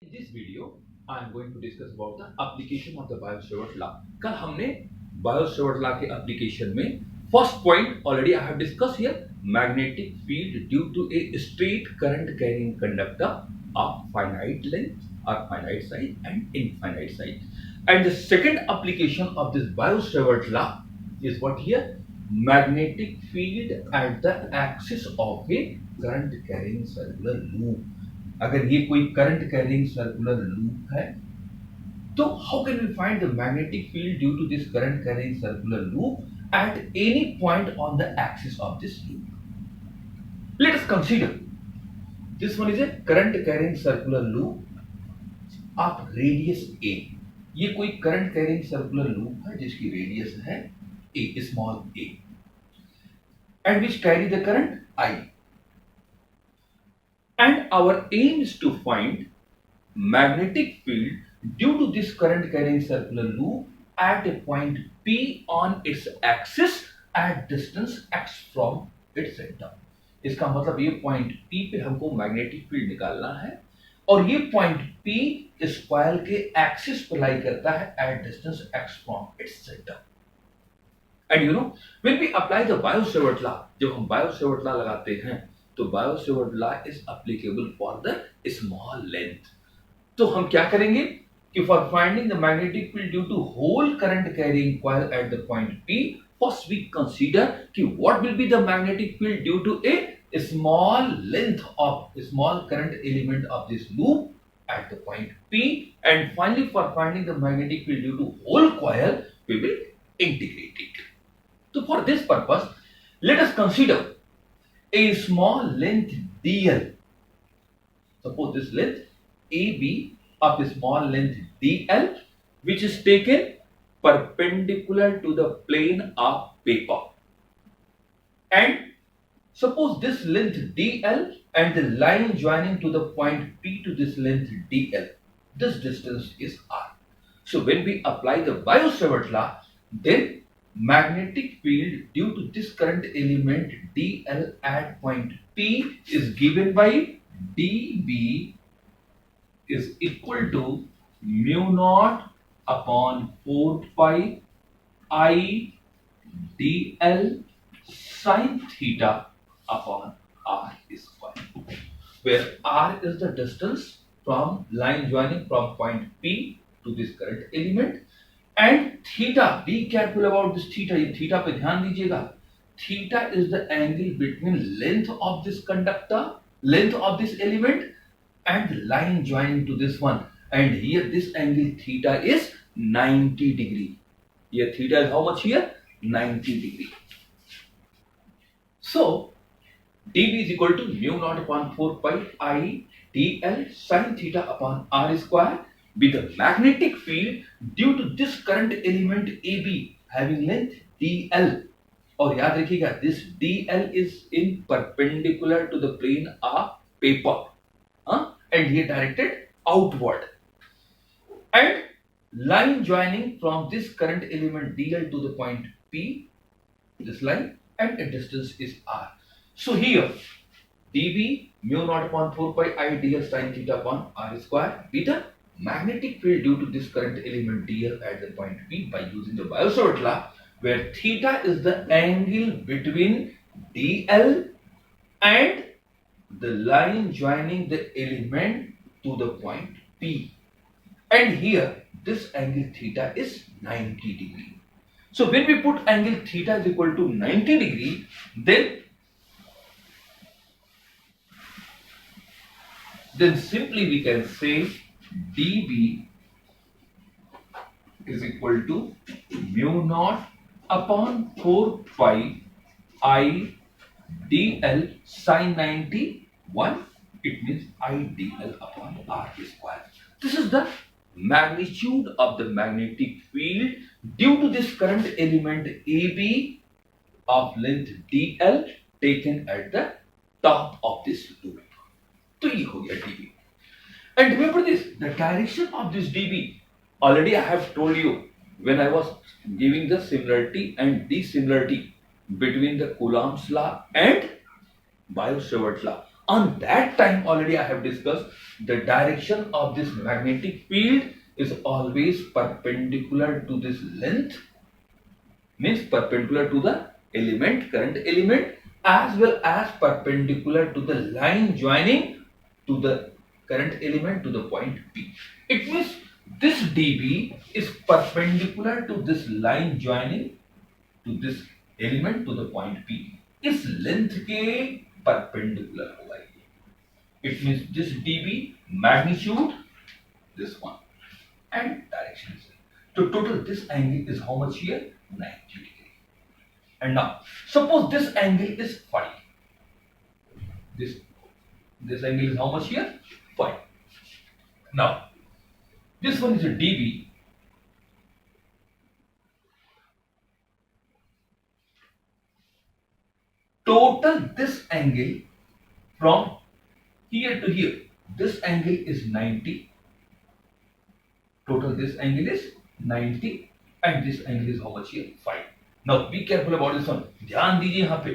In this video, I am going to discuss about the application of the Biot-Savart law. कल हमने Biot-Savart law के application में first point already I have discussed here, magnetic field due to a straight current carrying conductor of finite length or finite size and infinite size. And the second application of this Biot-Savart law is what here? Magnetic field at the axis of a current carrying circular loop. अगर ये कोई current carrying circular loop है तो how can we find the magnetic field due to this current carrying circular loop at any point on the axis of this loop. Let us consider this one is a current carrying circular loop of radius a. ये कोई current carrying circular loop है जिसकी radius है a, small a, and which carry the current I. And our aim is to find magnetic field due to this current carrying circular loop at a point P on its axis at distance x from its center. इसका मतलब ये point P पे हमको magnetic field निकालना है और ये point P इस कॉइल के एक्सिस पर लाई करता है at distance x from its center. And you know, when we apply the Biot-Savart law, जब हम Biot-Savart law लगाते हैं तो Biot-Savart law is applicable for the small length. तो हम क्या करेंगे कि for finding the magnetic field due to whole current carrying coil at the point P, first we consider कि what will be the magnetic field due to a small length of a small current element of this loop at the point P, and finally for finding the magnetic field due to whole coil we will integrate it. So for this purpose let us consider a small length dl. Suppose this length AB of a small length dl which is taken perpendicular to the plane of paper, and suppose this length dl and the line joining to the point P to this length dl, this distance is r. So when we apply the Biot-Savart law, then magnetic field due to this current element dl at point P is given by dB is equal to mu naught upon 4 pi I dl sin theta upon r square, where r is the distance from line joining from point P to this current element, and theta, be careful about this theta. ये theta पे ध्यान दीजिएगा. Theta is the angle between length of this conductor, length of this element, and the line joining to this one. And here this angle theta is 90 degree. Here theta is how much here? 90 degree. So dB is equal to mu naught upon 4 pi I dl sin theta upon r square, with the magnetic field due to this current element AB having length dl. और याद रखिएगा this dl is in perpendicular to the plane of paper, and here directed outward, and line joining from this current element dl to the point P, this line, and a distance is r. So here dB mu naught upon 4 pi I dl sin theta upon r square, with the magnetic field due to this current element dl at the point P by using the Biot-Savart law, where theta is the angle between dl and the line joining the element to the point P, and here this angle theta is 90 degree. So when we put angle theta is equal to 90 degree, then simply we can say dB is equal to mu naught upon 4 pi I dl sin 91. It means I dl upon r square. This is the magnitude of the magnetic field due to this current element AB of length dl taken at the top of this loop. तो ये हो गया dB. And remember this, the direction of this dB, already I have told you when I was giving the similarity and dissimilarity between the Coulomb's law and Biot-Savart law. On that time already I have discussed the direction of this magnetic field is always perpendicular to this length, means perpendicular to the element, current element, as well as perpendicular to the line joining to the current element to the point P. It means this dB is perpendicular to this line joining to this element to the point P. इस length के perpendicular होगा ये. It means this dB magnitude, this one, and direction is. So total this angle is how much here? 90 degree. And now suppose this angle is phi. This angle is how much here? Phi. Now this one is a dB. Total this angle from here to here, this angle is 90. Total this angle is 90 and this angle is how much here? 5. Now be careful about this one. ध्यान दीजिए यहाँ पे.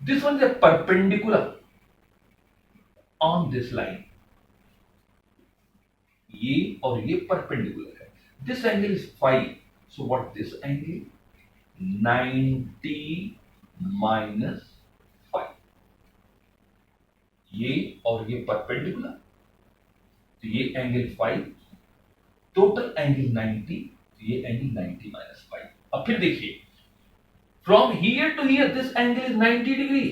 This one is a perpendicular on this line. ये और ये perpendicular है. This angle is 5. So what this angle? 90 minus 5. ये और ये perpendicular. तो ये एंगल 5, टोटल एंगल 90, ये एंगल 90 माइनस 5. अब फिर देखिए, from here to here this angle is 90 degree.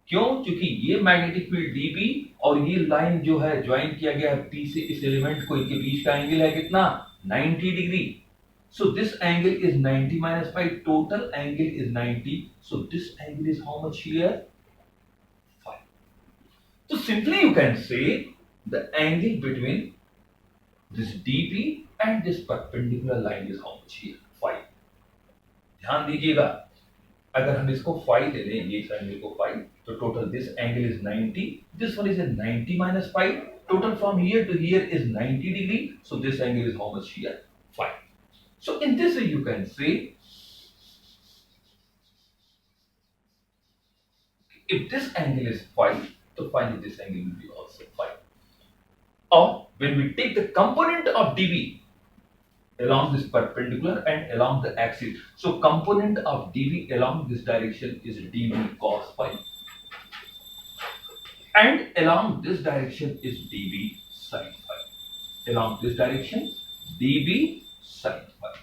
क्यों? क्योंकि ये मैग्नेटिक फील्ड dB और ये लाइन जो है ज्वाइन किया गया है P से इस एलिमेंट को, इनके बीच का एंगल है कितना? 90 degree. So this angle is 90 minus 5, total angle is 90. So this angle is how much here? 5. So simply you can say the angle between this dB and this perpendicular line is how much here? 5. ध्यान दीजिएगा, अगर हम इसको 5 ले लें, ये angle को 5, तो total this angle is 90, this one is 90 minus 5, total from here to here is 90 degree, so this angle is how much here? 5. So in this way you can say, if this angle is 5, so finally this angle will be also 5. Or when we take the component of dB along this perpendicular and along the axis, so component of dB along this direction is dB cos phi, and along this direction is dB sin phi. Along this direction dB sin phi.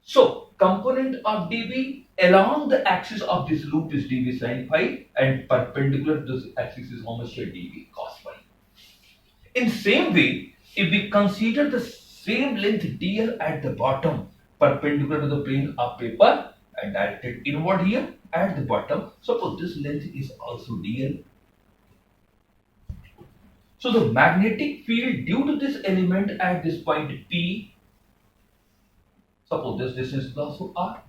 So component of dB along the axis of this loop is dB sin phi, and perpendicular to this axis is how much here? dB cos phi. In same way, if we consider the same length dl at the bottom perpendicular to the plane of paper and directed inward here at the bottom, suppose this length is also dl. So the magnetic field due to this element at this point P, suppose this distance is also r.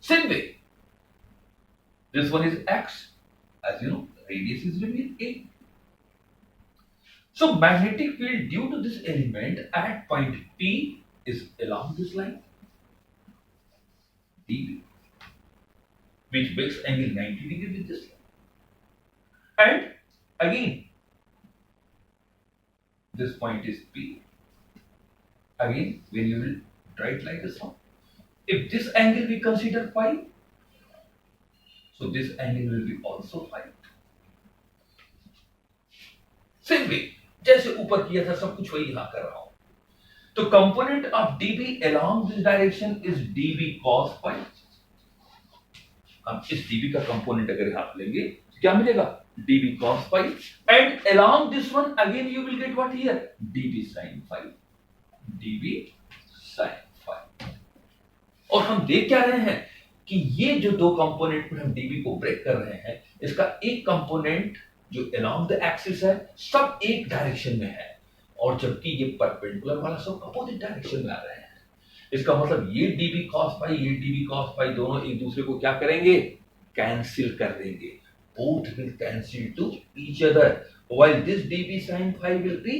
Same way, this one is x, as you know, radius is radius a. So magnetic field due to this element at point P is along this line dB, which makes angle 90 degree with this line. And again, this point is P. Again, when you will write like this one, if this angle we consider phi, so this angle will be also phi. Same way, जैसे ऊपर किया था सब कुछ वही यहां कर रहा हूं. तो component of dB along this direction is dB cos phi. हम इस dB का कंपोनेंट अगर यहां लेंगे तो क्या मिलेगा? dB cos phi, and along this one again you will get what here? dB sin phi. dB sin phi. और हम देख क्या रहे हैं कि ये जो दो कंपोनेंट में हम dB को ब्रेक कर रहे हैं, इसका एक कंपोनेंट जो along the axis है सब एक डायरेक्शन में है, और जबकि ये परपेंडिकुलर वाला सब अपोजिट डायरेक्शन में आ रहे हैं. इसका मतलब ये dB cos phi, ये dB cos phi दोनों एक दूसरे को क्या करेंगे? कैंसिल कर देंगे. Both will cancel to each other, while this dB sin phi will be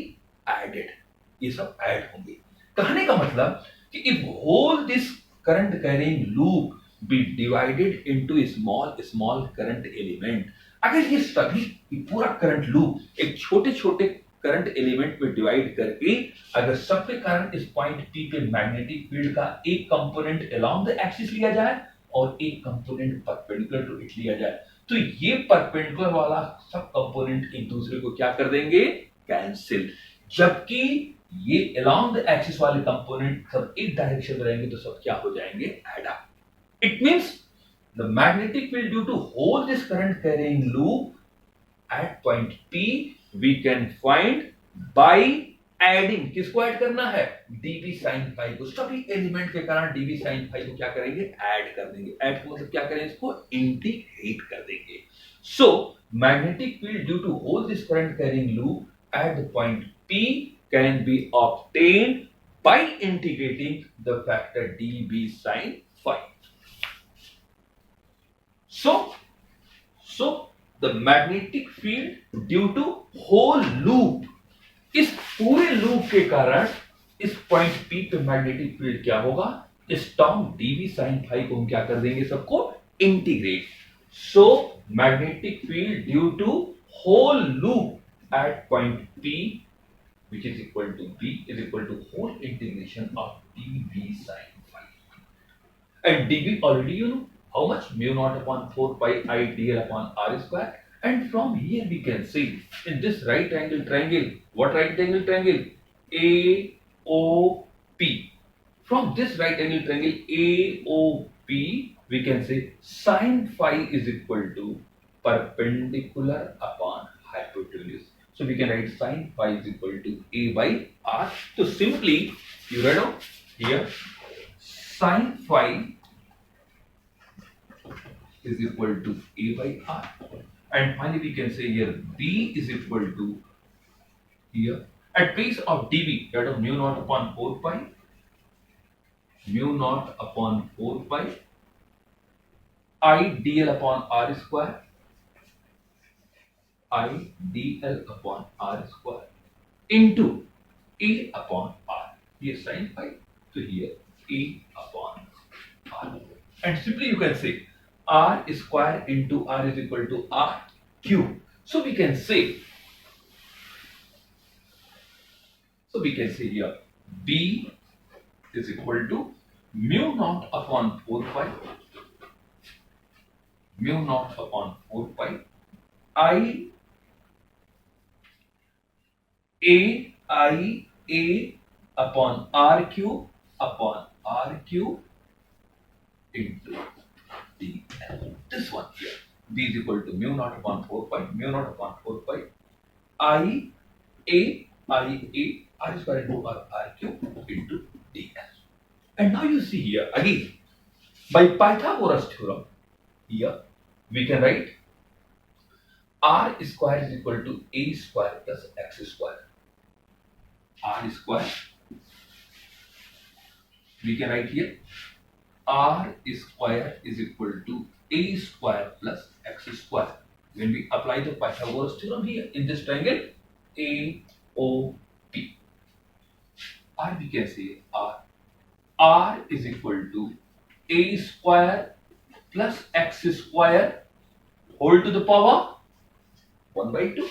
added. ये सब ऐड होंगे. कहने का मतलब कि if whole this current carrying loop be divided into small current element. अगर ये सभी ये पूरा करंट लूप एक छोटे छोटे करंट एलिमेंट में डिवाइड करके अगर सबके कारण इस पॉइंट पी पे मैग्नेटिक फील्ड का एक कंपोनेंट अलोंग द एक्सिस लिया जाए और एक कंपोनेंट परपेंडिकुलर टू इट लिया जाए, तो ये परपेंडिकुलर वाला सब कंपोनेंट एक दूसरे को क्या कर देंगे, कैंसिल। जबकि ये अलोंग द एक्सिस वाले कंपोनेंट सब एक डायरेक्शन में रहेंगे तो सब क्या हो जाएंगे, add up. It means the magnetic field due to whole this current carrying loop at point P we can find by adding, किसको ऐड करना है, dv sin phi को। सभी एलिमेंट के कारण dv sin phi को क्या करेंगे, ऐड कर देंगे। ऐड को मतलब क्या करेंगे, इसको इंटीग्रेट कर देंगे। So magnetic field due to whole this current carrying loop at the point P can be obtained by integrating the factor dv sin phi. So the magnetic field due to whole loop, इस पूरे loop के कारण इस point P पे magnetic field क्या होगा, इस term dv sin phi को हम क्या कर देंगे, सबको integrate. So magnetic field due to whole loop at point P which is equal to B is equal to whole integration of dv sin phi. And dv already you know how much, mu naught upon 4 pi I dl upon r square. And from here we can see in this right angle triangle, what right angle triangle, AOP. From this right angle triangle AOP we can say sin phi is equal to perpendicular upon hypotenuse. So we can write sin phi is equal to A by R. So simply you write out here sin phi is equal to A by R. And finally we can say here B is equal to here at place of dV, that of mu naught upon 4 pi, mu naught upon 4 pi I dl upon R square, I dl upon r square into A upon R. Here sin phi, so here A upon R. And simply you can say R square into R is equal to R cube. So we can say here B is equal to mu naught upon 4 pi, mu naught upon 4 pi A upon R cube into dl. This one here, B is equal to mu naught upon 4 pi, mu naught upon 4 pi R square into R cube into dl. And now you see here again by Pythagoras theorem, here we can write R square is equal to A square plus X square. R square, we can write here R square is equal to A square plus X square. When we apply the Pythagoras theorem here in this triangle AOP, or we can say R is equal to A square plus X square whole to the power 1 by 2.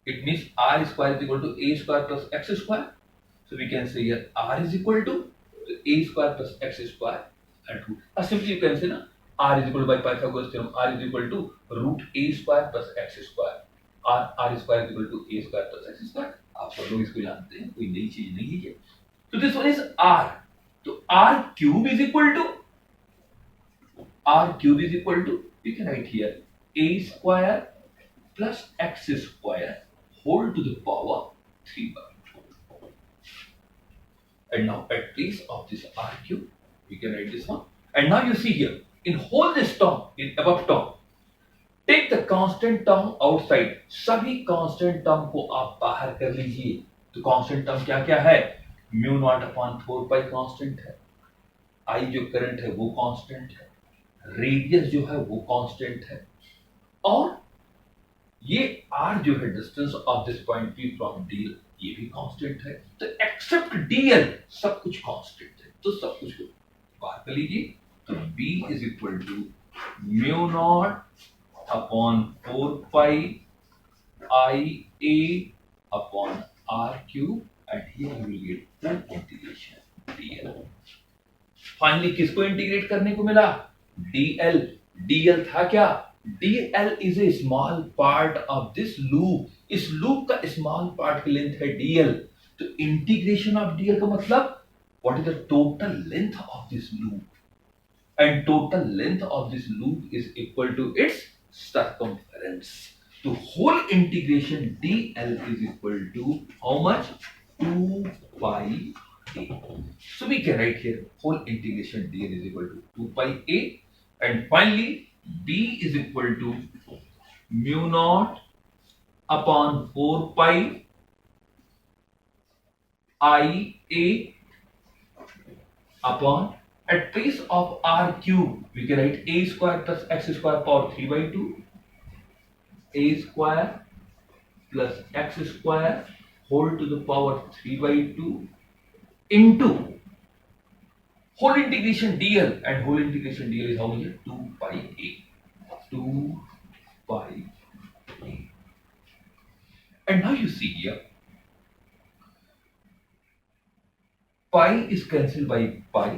It means R square is equal to A square plus X square. So we can say here R is equal to A square plus X square and 2. Simply you can say na, R is equal to, by Pythagoras theorem, R is equal to root A square plus X square. R square is equal to A square plus X square. आप सब लोग इसको जानते हैं, कोई नई चीज नहीं है। So this one is R. So R cube is equal to, we can write here A square plus X square whole to the power 3 by 2. And now at place of this R cube, we can write this one. And now you see here, in whole this term, in above term, take the constant term outside. सभी constant term को आप बाहर कर लीजिए। तो constant term क्या क्या है? mu naught upon 4 pi constant है, I जो करंट है वो constant है, रेडियस जो है वो constant है, और ये R जो है distance of this point P from dl ये भी कांस्टेंट है। तो एक्सेप्ट dl सब कुछ कांस्टेंट है, तो सब कुछ बाहर कर लीजिए। So B is equal to mu naught upon 4 pi IA upon R cube, and here you will get full integration dl. Finally किसको इंटीग्रेट करने को मिला? dl. dl था क्या? dl is a small part of this loop. इस loop का small part की length है dl। तो इंटीग्रेशन ऑफ dl का मतलब what is the total length of this loop, and total length of this loop is equal to its circumference. So whole integration dl is equal to how much? 2 pi a. So we can write here whole integration dl is equal to 2 pi a, and finally b is equal to mu naught upon 4 pi I a upon, at place of r cube we can write a square plus x square power 3 by 2, a square plus x square whole to the power 3 by 2 into whole integration dl, and whole integration dl is how much? 2 pi a. 2 pi a. And now you see here, pi is cancelled by pi.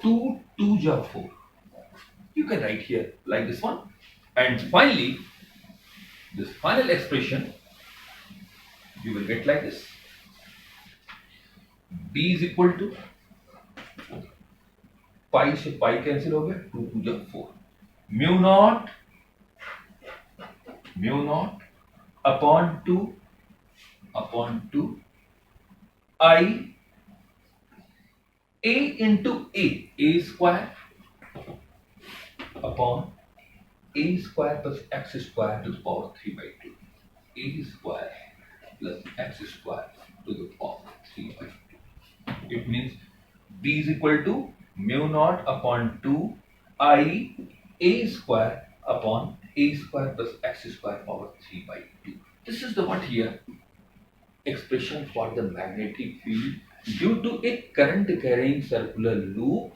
2 2s are 4. You can write here like this one, and finally this final expression you will get like this. b is equal to pi से pi cancel हो गया, 2 2s are 4, mu naught upon 2 I a into a square upon a square plus x square to the power 3 by 2, a square plus x square to the power 3 by 2. It means b is equal to mu naught upon 2 I a square upon a square plus x square power 3 by 2. This is the what here expression for the magnetic field due to a current carrying circular loop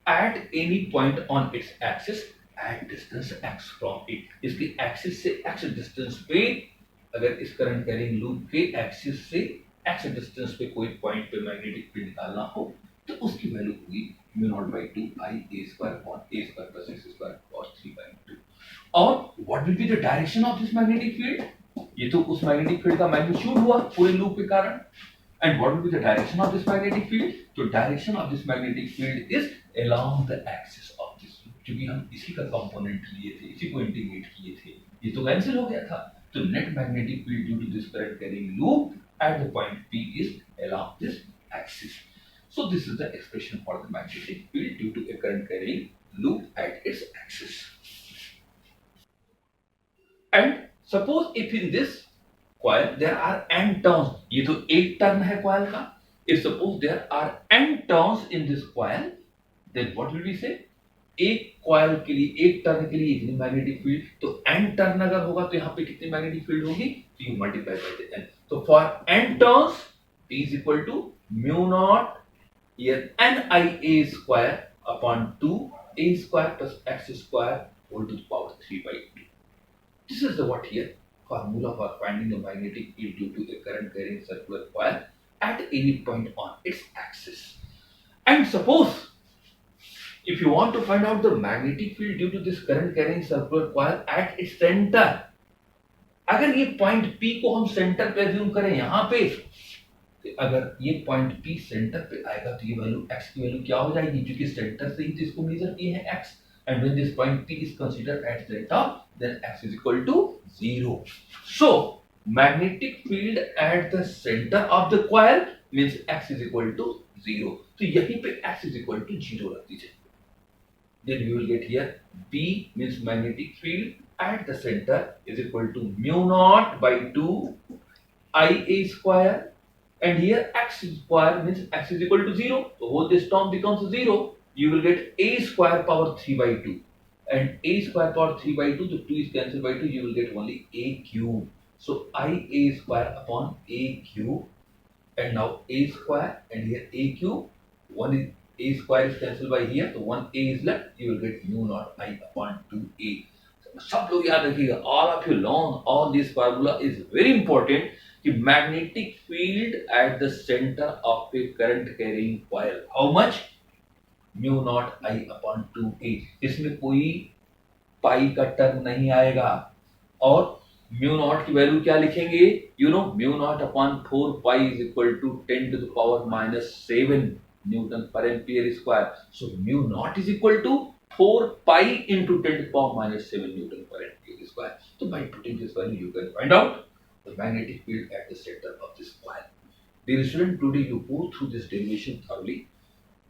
at any point on its axis at distance x from it. इसके axis से x distance पे, अगर इस current carrying loop के axis से x distance पे कोई point पे मैग्नेटिक फील्ड निकालना हो तो उसकी वैल्यू होगी mu naught by 2 I A square upon A square plus x square और 3 बाई 2. और what will be the direction of this magnetic field? ये तो उस मैग्नेटिक फील्ड का मैग्नीट्यूड हुआ पूरे लूप के कारण. And what will be the direction of this magnetic field? So direction of this magnetic field is along the axis of this loop. क्योंकि हम इसी का कंपोनेंट लिए थे, इसी को इंटीग्रेट किए थे, ये तो कैंसिल हो गया था. तो net magnetic field due to this current carrying loop at the point P is along this axis. So this is the expression for the magnetic field due to a current carrying loop at its axis. And suppose if in this coil there are n turns, ये तो एक turn है coil का. If suppose there are n turns in this coil, then what will we say? एक coil के लिए, एक turn के लिए इतनी मैग्नेटिक फील्ड, तो n टर्न अगर होगा तो यहाँ पे कितनी मैग्नेटिक फील्ड होगी? तो you multiply by the n. So for n turns, P is equal to mu naught here NIA square upon 2 a square plus x square whole to the power 3 by 2. This is the what here formula for finding the magnetic field due to a current carrying circular coil at any point on its axis. And suppose if you want to find out the magnetic field due to this current carrying circular coil at its center, अगर ये point P को हम centre पे assume करें यहाँ पे, तो अगर ये पॉइंट P सेंटर पे आएगा तो ये वैल्यू x की वैल्यू क्या हो जाएगी? क्योंकि सेंटर से ही तो इसको मेजर किए हैं x. And when this point P is considered at center, then x is equal to 0. So magnetic field at the center of the coil means x is equal to 0. तो यहीं पे x is equal to 0 रख दीजिए. Then we will get here B means magnetic field at the center is equal to mu naught by 2 IA square, and here x square means x is equal to 0. So whole this term becomes 0. You will get a square power 3 by 2, and a square power 3 by 2, the 2 is cancelled by 2, you will get only a cube. So IA square upon a cube, and now a square and here a cube, one is A square is cancelled by here, so 1A is left, you will get mu naught I upon 2A. सब लोग याद रखिएगा, all of you learn all this formula is very important कि magnetic field at the center of a current carrying coil, how much? Mu naught I upon 2A. इसमें कोई पाई का term नहीं आएगा, और म्यू नॉट की वैल्यू क्या लिखेंगे? You know, mu not upon 4 pi is equal to 10 to the power -7 newton per ampere square. So mu not is equal to 4 pi into 10 to the power -7 Newton per ampere square. So by putting this value, you can find out the magnetic field at the center of this coil. Dear student, today you go through this derivation thoroughly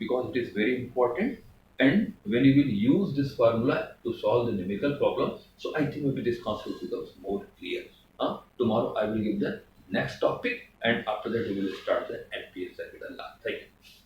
because it is very important. And when you will use this formula to solve the numerical problem, so I think maybe this concept becomes more clear. Tomorrow I will give the next topic, and after that we will start the ampere circuit. Thank you.